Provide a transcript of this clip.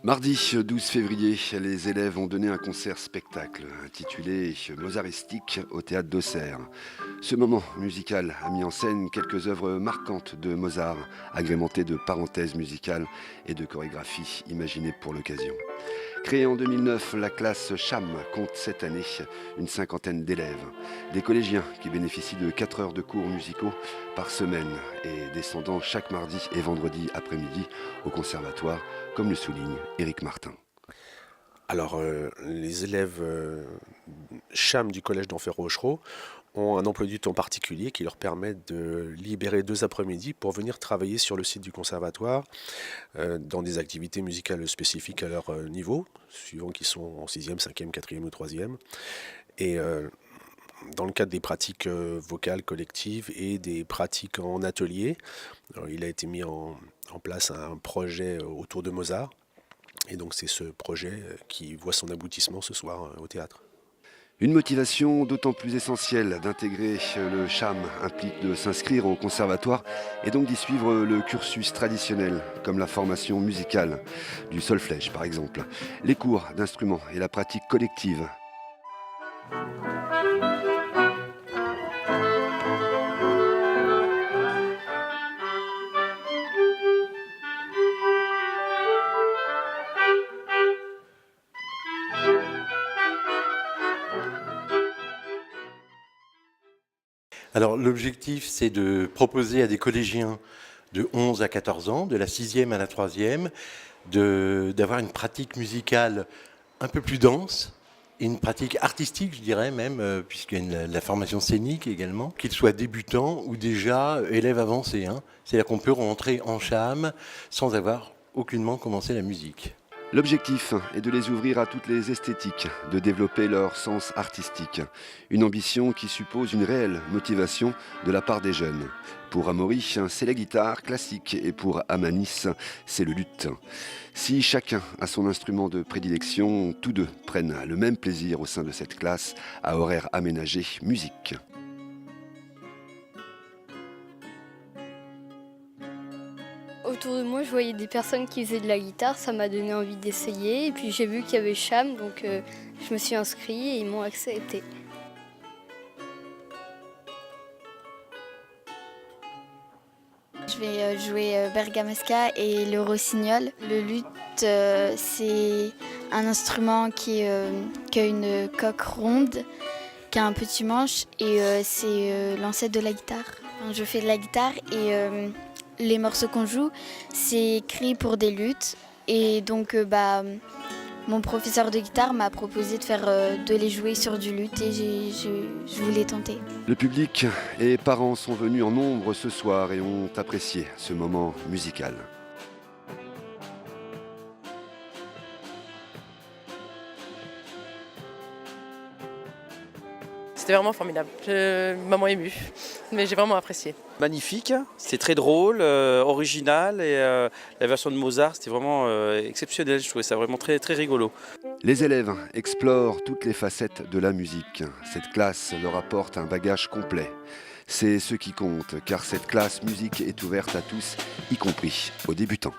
Mardi 12 février, les élèves ont donné un concert spectacle intitulé Mozaristique au théâtre d'Auxerre. Ce moment musical a mis en scène quelques œuvres marquantes de Mozart, agrémentées de parenthèses musicales et de chorégraphies imaginées pour l'occasion. Créée en 2009, la classe CHAM compte cette année une cinquantaine d'élèves. Des collégiens qui bénéficient de 4 heures de cours musicaux par semaine et descendant chaque mardi et vendredi après-midi au conservatoire, comme le souligne Éric Martin. Alors, les élèves CHAM du collège d'Enfer-Rochereau ont un emploi du temps particulier qui leur permet de libérer 2 après-midi pour venir travailler sur le site du conservatoire dans des activités musicales spécifiques à leur niveau, suivant qu'ils sont en 6e, 5e, 4e ou 3e. Et dans le cadre des pratiques vocales collectives et des pratiques en atelier, alors, il a été mis en place un projet autour de Mozart. Et donc c'est ce projet qui voit son aboutissement ce soir au théâtre. Une motivation d'autant plus essentielle d'intégrer le CHAM implique de s'inscrire au conservatoire et donc d'y suivre le cursus traditionnel, comme la formation musicale, du solfège par exemple, les cours d'instruments et la pratique collective. Alors l'objectif, c'est de proposer à des collégiens de 11 à 14 ans, de la 6e à la 3e, d'avoir une pratique musicale un peu plus dense, et une pratique artistique, je dirais même, puisqu'il y a la formation scénique également, qu'ils soient débutants ou déjà élèves avancés. C'est-à-dire qu'on peut rentrer en CHAM sans avoir aucunement commencé la musique. L'objectif est de les ouvrir à toutes les esthétiques, de développer leur sens artistique. Une ambition qui suppose une réelle motivation de la part des jeunes. Pour Amaury, c'est la guitare classique et pour Amanis, c'est le luth. Si chacun a son instrument de prédilection, tous deux prennent le même plaisir au sein de cette classe à horaire aménagé musique. Autour de moi, je voyais des personnes qui faisaient de la guitare, ça m'a donné envie d'essayer. Et puis j'ai vu qu'il y avait CHAM, donc je me suis inscrite et ils m'ont accepté. Je vais jouer bergamasca et le rossignol. Le luth, c'est un instrument qui a une coque ronde, qui a un petit manche et c'est l'ancêtre de la guitare. Je fais de la guitare et les morceaux qu'on joue, c'est écrit pour des luths. Et donc mon professeur de guitare m'a proposé de les jouer sur du luth et je voulais tenter. Le public et parents sont venus en nombre ce soir et ont apprécié ce moment musical. C'était vraiment formidable, maman émue, mais j'ai vraiment apprécié. Magnifique, c'était très drôle, original et la version de Mozart c'était vraiment exceptionnel, je trouvais ça vraiment très, très rigolo. Les élèves explorent toutes les facettes de la musique. Cette classe leur apporte un bagage complet. C'est ce qui compte, car cette classe musique est ouverte à tous, y compris aux débutants.